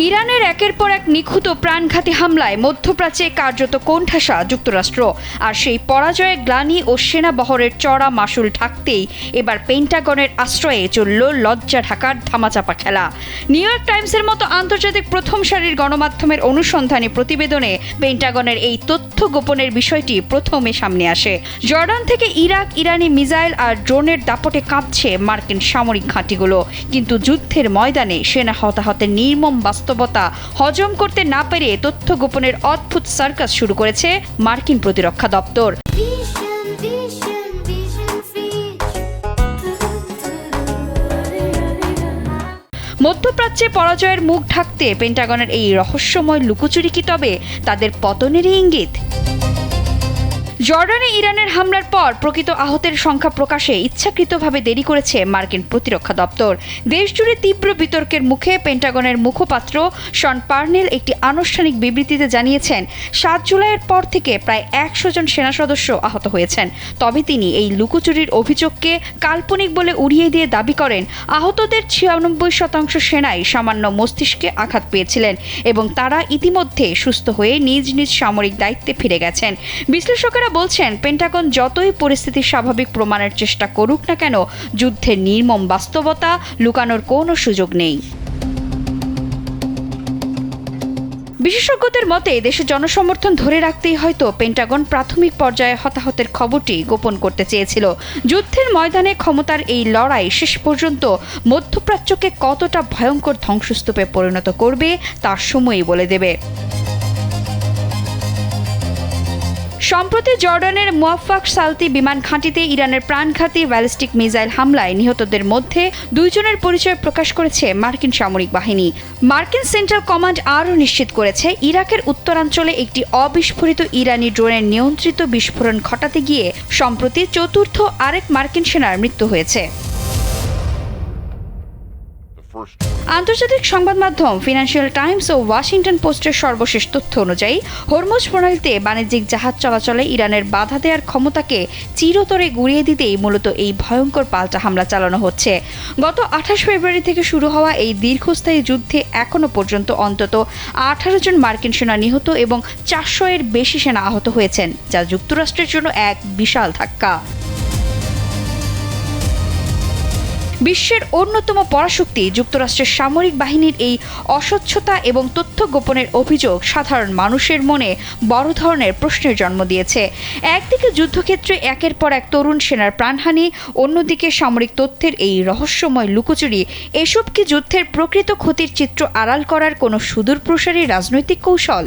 ইরানের একের পর এক নিখুঁত প্রাণঘাতী হামলায় মধ্যপ্রাচ্যে কার্যত কোণঠাসা যুক্তরাষ্ট্র। আর সেই পরাজয়ের গ্লানি ও সেনাবহরের চড়া মাশুল ঢাকতেই এবার পেন্টাগনের আশ্রয়ে চলল লজ্জা ঢাকার ধামাচাপা খেলা। নিউ ইয়র্ক টাইমসের মতো আন্তর্জাতিক প্রথম সারির গণমাধ্যমের অনুসন্ধানী প্রতিবেদনে পেন্টাগনের এই তথ্য গোপনের বিষয়টি প্রথমে সামনে আসে। জর্ডান থেকে ইরাক ইরানি মিসাইল আর ড্রোনের দাপটে কাঁপছে মার্কিন সামরিক ঘাঁটিগুলো, কিন্তু যুদ্ধের ময়দানে সেনা হতাহতের নির্মম বাস্তবতা হজম করতে না পেরে তথ্য গোপনের অদ্ভুত সার্কাস শুরু করেছে মার্কিন প্রতিরক্ষা দপ্তর। মধ্যপ্রাচ্যে পরাজয়ের মুখ ঢাকতে পেন্টাগনের এই রহস্যময় লুকোচুরি কি তবে তাদের পতনেরই ইঙ্গিত? জর্ডানে ইরানের হামলার পর প্রকৃত আহতের সংখ্যা প্রকাশে ইচ্ছাকৃতভাবে দেরি করেছে মার্কিন প্রতিরক্ষা দপ্তর। দেশজুড়ে তীব্র বিতর্কের মুখে পেন্টাগনের মুখপাত্র শন পার্নেল একটি আনুষ্ঠানিক বিবৃতিতে জানিয়েছেন, ৭ জুলাইয়ের পর থেকে প্রায় ১০০ জন সেনা সদস্য আহত হয়েছেন। তবে তিনি এই লুকোচুরির অভিযোগকে কাল্পনিক বলে উড়িয়ে দিয়ে দাবি করেন, আহতদের ৯৬% সেনাই সামান্য মস্তিষ্কে আঘাত পেয়েছিলেন এবং তারা ইতিমধ্যে সুস্থ হয়ে নিজ নিজ সামরিক দায়িত্বে ফিরে গেছেন। বিশ্লেষকেরা বলছেন, পেন্টাগন যতই পরিস্থিতি স্বাভাবিক প্রমাণের চেষ্টা করুক না কেন, যুদ্ধের নির্মম বাস্তবতা লুকানোর কোনো সুযোগ নেই। বিশেষজ্ঞদের মতে দেশে জনসমর্থন ধরে রাখতেই হয়তো পেন্টাগন প্রাথমিক পর্যায়ে হতাহতের খবরটি গোপন করতে চেয়েছিল। যুদ্ধের ময়দানে ক্ষমতার এই লড়াই শেষ পর্যন্ত মধ্যপ্রাচ্যকে কতটা ভয়ঙ্কর ধ্বংসস্তূপে পরিণত করবে তার সময়ই বলে দেবে। সম্প্রতি জর্ডানের মুয়াফফাক সালতি বিমান ঘাঁটিতে ইরানের প্রাণঘাতী ব্যালিস্টিক মিসাইল হামলায় নিহতদের মধ্যে 2 জনের পরিচয় প্রকাশ করেছে মার্কিন সামরিক বাহিনী। মার্কিন সেন্ট্রাল কমান্ড আরও নিশ্চিত করেছে, ইরাকের উত্তরাঞ্চলে একটি অবিস্ফোরিত ইরানি ড্রোনের নিয়ন্ত্রিত বিস্ফোরণ ঘটাতে গিয়ে সম্প্রতি চতুর্থ আরেক মার্কিন সেনার মৃত্যু হয়েছে। আন্তর্জাতিক সংবাদ মাধ্যম ফিনান্সিয়াল টাইমস ও ওয়াশিংটন পোস্টের সর্বশেষ তথ্য অনুযায়ী হরমুজ প্রণালীতে বাণিজ্যিক জাহাজ চলাচলে ইরানের বাধা দেওয়ার ক্ষমতাকে চিরতরে গুঁড়িয়ে দিতেই মূলত এই ভয়ঙ্কর পাল্টা হামলা চালানো হচ্ছে। গত 28 ফেব্রুয়ারি থেকে শুরু হওয়া এই দীর্ঘস্থায়ী যুদ্ধে এখনও পর্যন্ত অন্তত 18 জন মার্কিন সেনা নিহত এবং 400-এর বেশি সেনা আহত হয়েছেন, যা যুক্তরাষ্ট্রের জন্য এক বিশাল ধাক্কা। বিশ্বের অন্যতম পরাশক্তি যুক্তরাষ্ট্রের সামরিক বাহিনীর এই অস্বচ্ছতা এবং তথ্য গোপনের অভিযোগ সাধারণ মানুষের মনে বড় ধরনের প্রশ্নের জন্ম দিয়েছে। একদিকে যুদ্ধক্ষেত্রে একের পর এক তরুণ সেনার প্রাণহানি, অন্যদিকে সামরিক তথ্যের এই রহস্যময় লুকোচুরি। এসব কি যুদ্ধের প্রকৃত ক্ষতির চিত্র আড়াল করার কোনো সুদূরপ্রসারী রাজনৈতিক কৌশল?